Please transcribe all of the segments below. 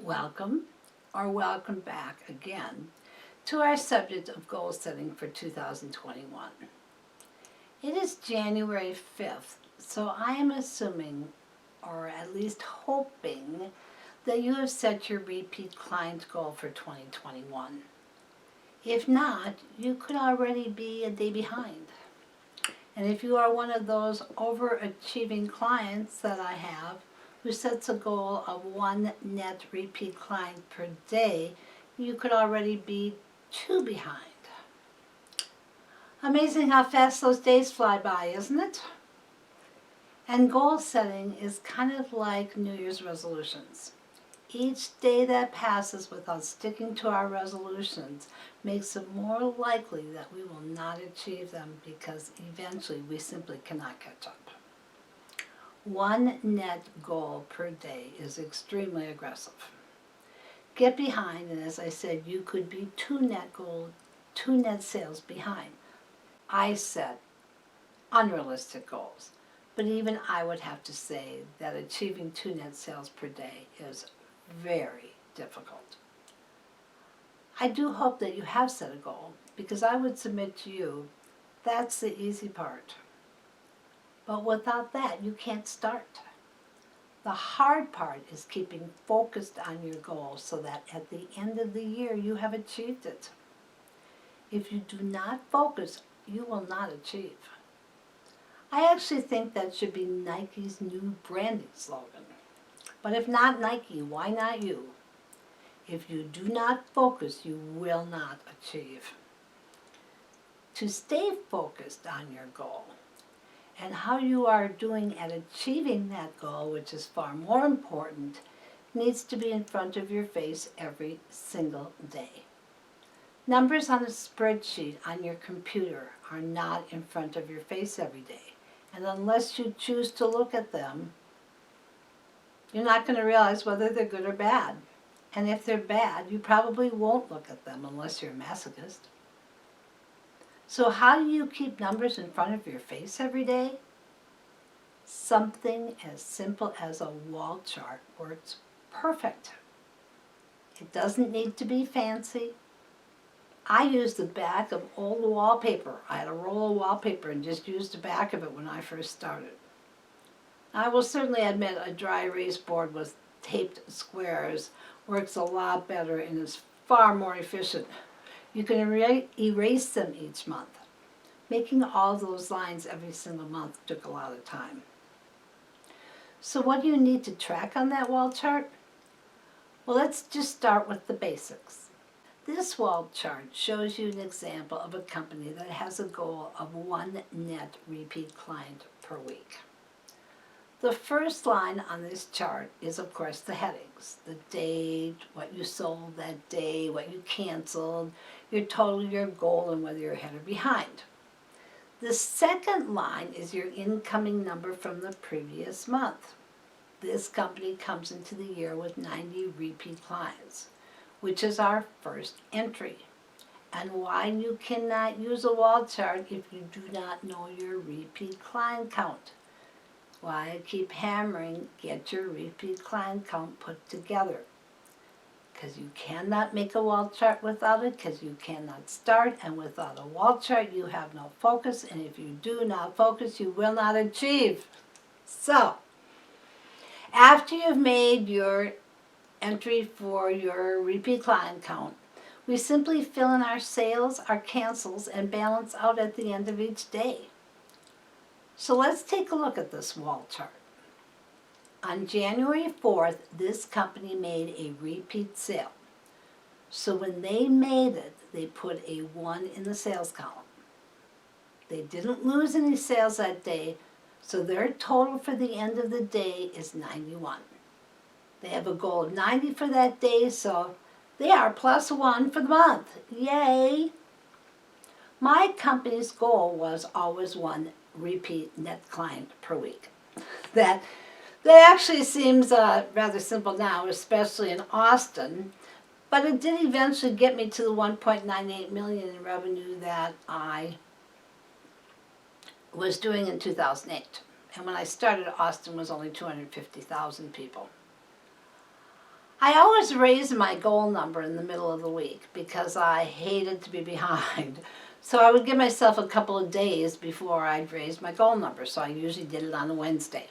Welcome or welcome back again to our subject of goal setting for 2021. It is January 5th, so I am assuming, or at least hoping, that you have set your repeat client goal for 2021. If not, you could already be a day behind. And if you are one of those overachieving clients that I have, who sets a goal of one net repeat client per day, you could already be 2 behind. Amazing how fast those days fly by, isn't it? And goal setting is kind of like New Year's resolutions. Each day that passes without sticking to our resolutions makes it more likely that we will not achieve them because eventually we simply cannot catch up. One net goal per day is extremely aggressive. Get behind, and as I said, you could be two net sales behind. I set unrealistic goals, but even I would have to say that achieving 2 net sales per day is very difficult. I do hope that you have set a goal, because I would submit to you that's the easy part. But without that, you can't start. The hard part is keeping focused on your goal so that at the end of the year you have achieved it. If you do not focus, you will not achieve. I actually think that should be Nike's new branding slogan. But if not Nike, why not you? If you do not focus, you will not achieve. To stay focused on your goal, and how you are doing at achieving that goal, which is far more important, needs to be in front of your face every single day. Numbers on a spreadsheet on your computer are not in front of your face every day. And unless you choose to look at them, you're not going to realize whether they're good or bad. And if they're bad, you probably won't look at them unless you're a masochist. So how do you keep numbers in front of your face every day? Something as simple as a wall chart works perfect. It doesn't need to be fancy. I used the back of old wallpaper. I had a roll of wallpaper and just used the back of it when I first started. I will certainly admit a dry erase board with taped squares works a lot better and is far more efficient. You can erase them each month. Making all those lines every single month took a lot of time. So what do you need to track on that wall chart? Well, let's just start with the basics. This wall chart shows you an example of a company that has a goal of one net repeat client per week. The first line on this chart is, of course, the headings. The date, what you sold that day, what you canceled, your total, your goal, and whether you're ahead or behind. The second line is your incoming number from the previous month. This company comes into the year with 90 repeat clients, which is our first entry. And why you cannot use a wall chart if you do not know your repeat client count. Why I keep hammering, get your repeat client count put together. Because you cannot make a wall chart without it, because you cannot start, and without a wall chart you have no focus, and if you do not focus you will not achieve. So, after you've made your entry for your repeat client count, we simply fill in our sales, our cancels, and balance out at the end of each day. So let's take a look at this wall chart. On January 4th, this company made a repeat sale. So when they made it, they put a 1 in the sales column. They didn't lose any sales that day, so their total for the end of the day is 91. They have a goal of 90 for that day, so they are plus 1 for the month. Yay! My company's goal was always 1 repeat net client per week. That actually seems rather simple now, especially in Austin, but it did eventually get me to the 1.98 million in revenue that I was doing in 2008. And when I started, Austin was only 250,000 people. I always raised my goal number in the middle of the week because I hated to be behind. So I would give myself a couple of days before I'd raise my goal number. So I usually did it on a Wednesday.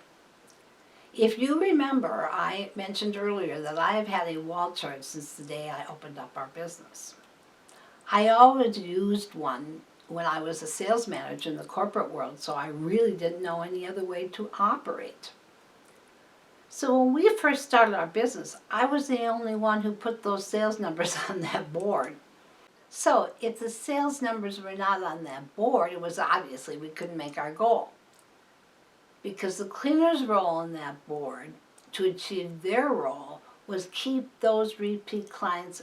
If you remember, I mentioned earlier that I have had a wall chart since the day I opened up our business. I always used one when I was a sales manager in the corporate world, so I really didn't know any other way to operate. So when we first started our business, I was the only one who put those sales numbers on that board. So if the sales numbers were not on that board, it was obviously we couldn't make our goal. Because the cleaner's role on that board to achieve their role was keep those repeat clients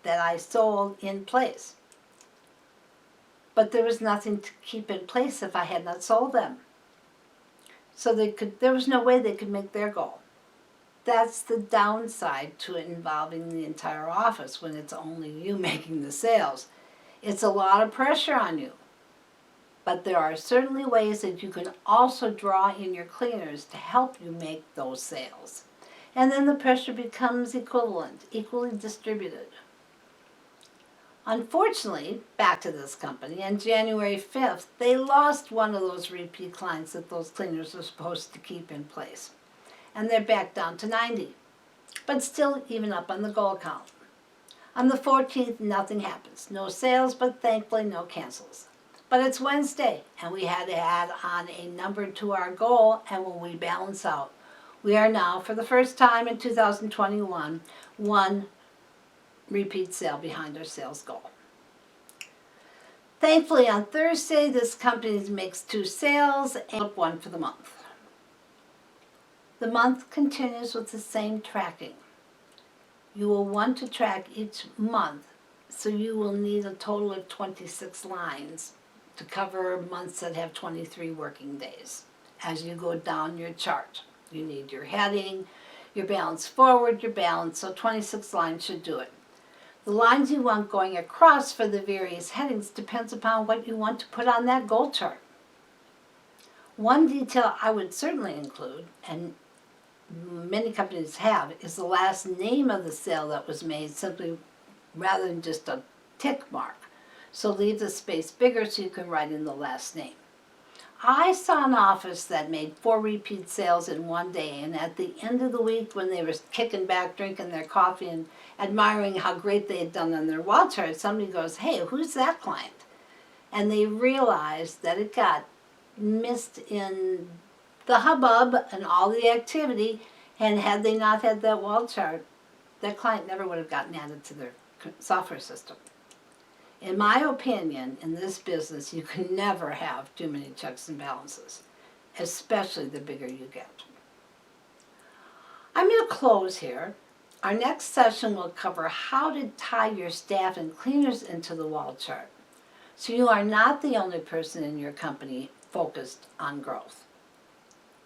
that I sold in place. But there was nothing to keep in place if I had not sold them. So there was no way they could make their goal. That's the downside to involving the entire office when it's only you making the sales. It's a lot of pressure on you. But there are certainly ways that you can also draw in your cleaners to help you make those sales. And then the pressure becomes equally distributed. Unfortunately, back to this company, on January 5th, they lost one of those repeat clients that those cleaners were supposed to keep in place. And they're back down to 90, but still even up on the goal count. On the 14th, nothing happens. No sales, but thankfully no cancels. But it's Wednesday, and we had to add on a number to our goal, and when we balance out, we are now, for the first time in 2021, one repeat sale behind our sales goal. Thankfully, on Thursday, this company makes 2 sales and one for the month. The month continues with the same tracking. You will want to track each month, so you will need a total of 26 lines to cover months that have 23 working days. As you go down your chart, you need your heading, your balance forward, your balance, so 26 lines should do it. The lines you want going across for the various headings depends upon what you want to put on that goal chart. One detail I would certainly include, and many companies have, is the last name of the sale that was made, simply rather than just a tick mark. So leave the space bigger so you can write in the last name. I saw an office that made 4 repeat sales in one day, and at the end of the week when they were kicking back, drinking their coffee and admiring how great they had done on their wall chart, somebody goes, "Hey, who's that client?" And they realized that it got missed in the hubbub and all the activity, and had they not had that wall chart, that client never would have gotten added to their software system. In my opinion, in this business, you can never have too many checks and balances, especially the bigger you get. I'm going to close here. Our next session will cover how to tie your staff and cleaners into the wall chart, so you are not the only person in your company focused on growth.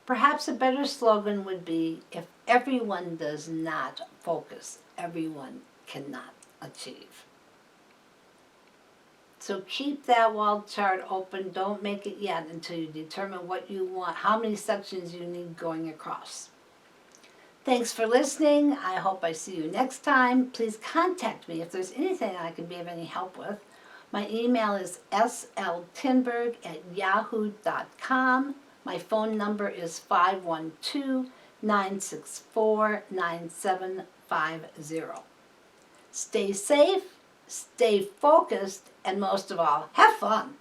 Perhaps a better slogan would be, if everyone does not focus, everyone cannot achieve. So keep that wall chart open. Don't make it yet until you determine what you want, how many sections you need going across. Thanks for listening. I hope I see you next time. Please contact me if there's anything I can be of any help with. My email is sltinberg@yahoo.com. My phone number is 512-964-9750. Stay safe, stay focused, and most of all, have fun.